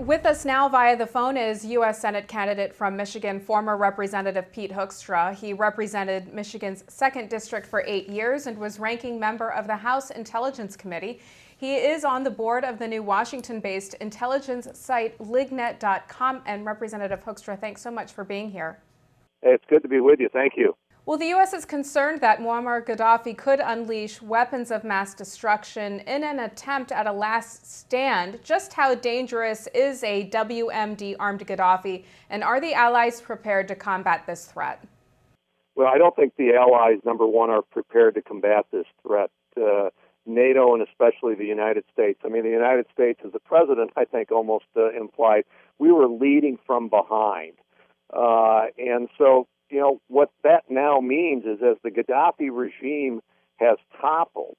With us now via the phone is U.S. Senate candidate from Michigan, former Representative Pete Hoekstra. He represented Michigan's 2nd District for 8 years and was ranking member of the House Intelligence Committee. He is on the board of the new Washington-based intelligence site lignet.com. And Representative Hoekstra, thanks so much for being here. Hey, it's good to be with you. Thank you. Well, the U.S. is concerned that Moammar Gadhafi could unleash weapons of mass destruction in an attempt at a last stand. Just how dangerous is a WMD-Armed Gadhafi, and are the allies prepared to combat this threat? Well, I don't think the allies, number one, are prepared to combat this threat. NATO and especially the United States. I mean, the United States, as the president, I think, almost implied, we were leading from behind. And so, you know, what that now means is as the Gadhafi regime has toppled,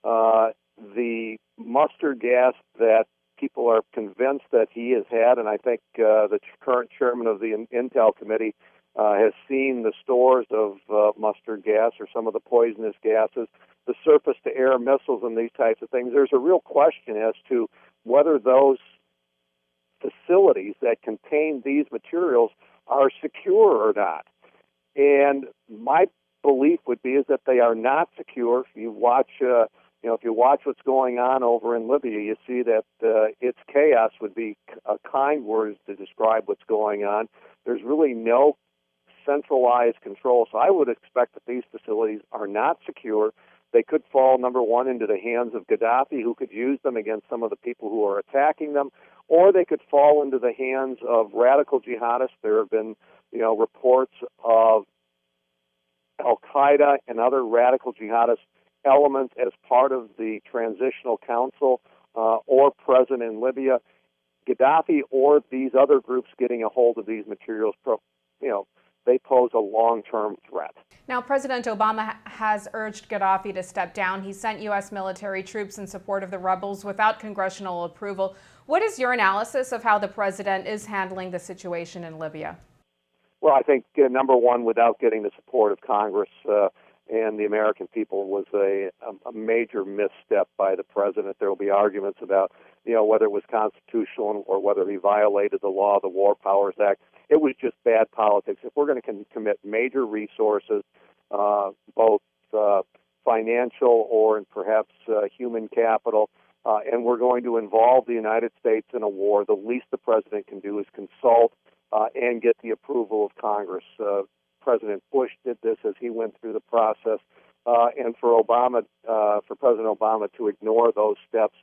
the mustard gas that people are convinced that he has had, and I think the current chairman of the Intel Committee has seen the stores of mustard gas or some of the poisonous gases, the surface-to-air missiles and these types of things. There's a real question as to whether those facilities that contain these materials are secure or not. And my belief would be is that they are not secure. If you watch, if you watch what's going on over in Libya, you see that it's chaos would be a kind word to describe what's going on. There's really no centralized control. So I would expect that these facilities are not secure. They could fall, number one, into the hands of Gadhafi, who could use them against some of the people who are attacking them, or they could fall into the hands of radical jihadists. There have been, reports of Al-Qaeda and other radical jihadist elements as part of the transitional council or present in Libya. Gadhafi or these other groups getting a hold of these materials, they pose a long-term threat. Now, President Obama has urged Gadhafi to step down. He sent U.S. military troops in support of the rebels without congressional approval. What is your analysis of how the president is handling the situation in Libya? Well, I think, number one, without getting the support of Congress and the American people was a major misstep by the president. There will be arguments about, whether it was constitutional or whether he violated the law, the War Powers Act. It was just bad politics. If we're going to commit major resources, both financial or and perhaps human capital, and we're going to involve the United States in a war, the least the president can do is consult and get the approval of Congress. President Bush did this as he went through the process, and for President Obama to ignore those steps,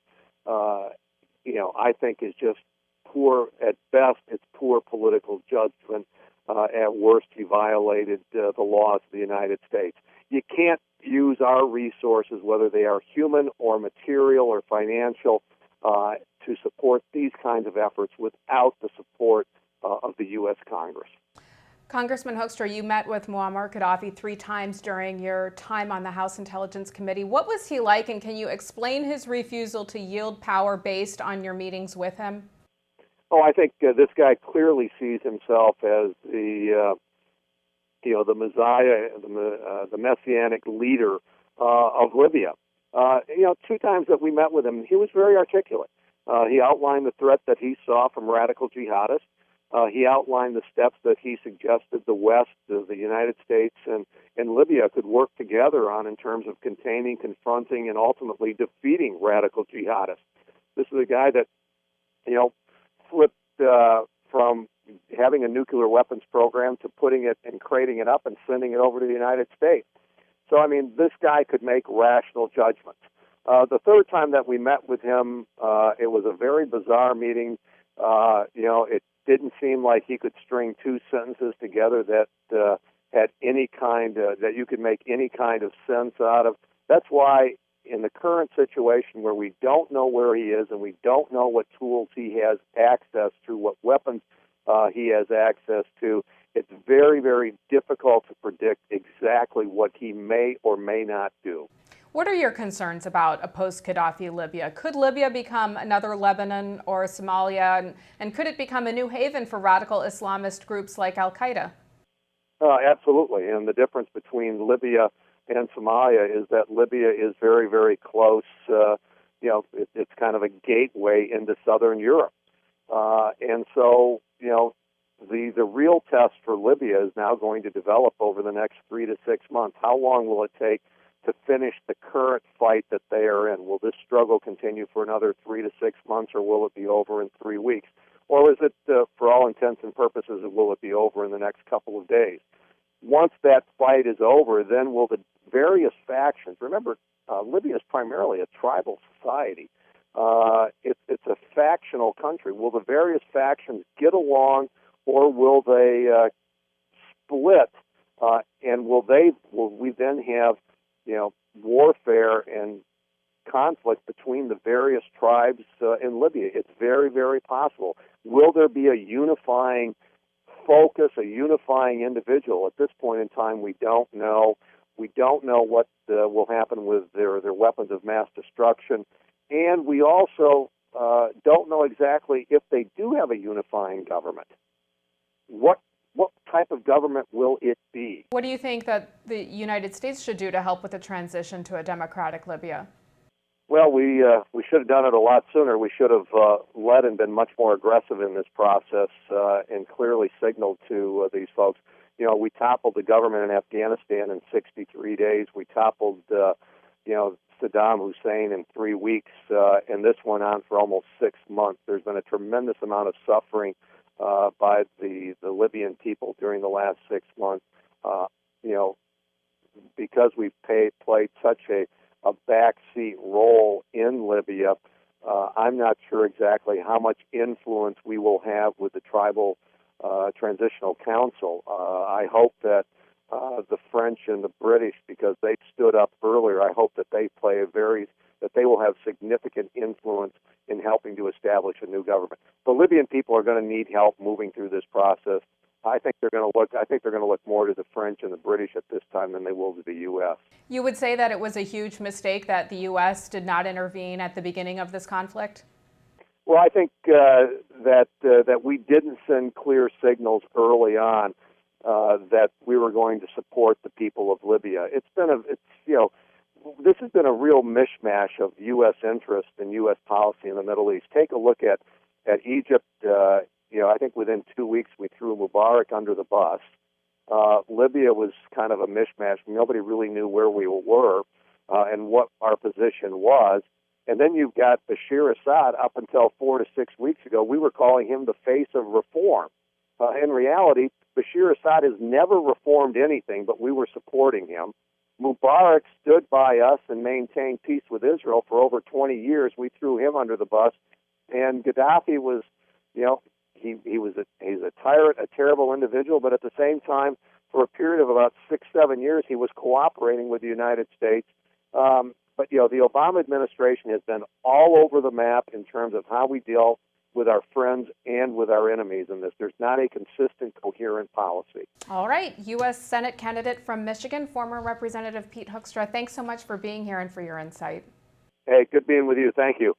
I think is just poor. At best, it's poor political judgment. At worst, he violated the laws of the United States. You can't use our resources, whether they are human or material or financial, to support these kinds of efforts without the support of the U.S. Congress. Congressman Hoekstra, you met with Moammar Gadhafi 3 times during your time on the House Intelligence Committee. What was he like, and can you explain his refusal to yield power based on your meetings with him? Oh, I think this guy clearly sees himself as the Messiah, the messianic leader of Libya. 2 times that we met with him, he was very articulate. He outlined the threat that he saw from radical jihadists. He outlined the steps that he suggested the West, the United States, and Libya could work together on in terms of containing, confronting, and ultimately defeating radical jihadists. This is a guy that, flipped from having a nuclear weapons program to putting it and creating it up and sending it over to the United States. So, this guy could make rational judgments. The 3rd time that we met with him, it was a very bizarre meeting. It didn't seem like he could string 2 sentences together that had any kind that you could make any kind of sense out of. That's why in the current situation where we don't know where he is and we don't know what tools he has access to, what weapons he has access to, it's very, very difficult to predict exactly what he may or may not do. What are your concerns about a post-Gadhafi Libya? Could Libya become another Lebanon or Somalia, and could it become a new haven for radical Islamist groups like Al-Qaeda? Absolutely, and the difference between Libya and Somalia is that Libya is very, very close. It's kind of a gateway into southern Europe. And so, the real test for Libya is now going to develop over the next 3 to 6 months. How long will it take to finish the current fight that they are in? Will this struggle continue for another 3 to 6 months, or will it be over in 3 weeks? Or is it, for all intents and purposes, will it be over in the next couple of days? Once that fight is over, then will the various factions, remember, Libya is primarily a tribal society. It's a factional country. Will the various factions get along, or will they split? And will we then have, warfare and conflict between the various tribes in Libya? It's very, very possible. Will there be a unifying focus, a unifying individual? At this point in time, we don't know. We don't know what will happen with their weapons of mass destruction. And we also don't know exactly if they do have a unifying government. What type of government will it be? What do you think that the United States should do to help with the transition to a democratic Libya? Well, we should have done it a lot sooner. We should have led and been much more aggressive in this process and clearly signaled to these folks. We toppled the government in Afghanistan in 63 days. We toppled, Saddam Hussein in 3 weeks, and this went on for almost 6 months. There's been a tremendous amount of suffering by the Libyan people during the last 6 months. Because we've played such a backseat role in Libya, I'm not sure exactly how much influence we will have with the Tribal Transitional Council. I hope that the French and the British, because they stood up earlier, I hope that they will have significant influence in helping to establish a new government. The Libyan people are going to need help moving through this process. I think they're going to look more to the French and the British at this time than they will to the U.S. You would say that it was a huge mistake that the U.S. did not intervene at the beginning of this conflict? Well, I think that we didn't send clear signals early on that we were going to support the people of Libya. This has been a real mishmash of U.S. interest and U.S. policy in the Middle East. Take a look at Egypt. I think within 2 weeks we threw Mubarak under the bus. Libya was kind of a mishmash. Nobody really knew where we were and what our position was. And then you've got Bashir Assad. Up until 4 to 6 weeks ago, we were calling him the face of reform. In reality, Bashir Assad has never reformed anything, but we were supporting him. Mubarak stood by us and maintained peace with Israel for over 20 years. We threw him under the bus. And Gadhafi was, he's a tyrant, a terrible individual, but at the same time, for a period of about 6-7 years, he was cooperating with the United States. But the Obama administration has been all over the map in terms of how we deal with our friends and with our enemies in this. There's not a consistent, coherent policy. All right. U.S. Senate candidate from Michigan, former Representative Pete Hoekstra, thanks so much for being here and for your insight. Hey, good being with you. Thank you.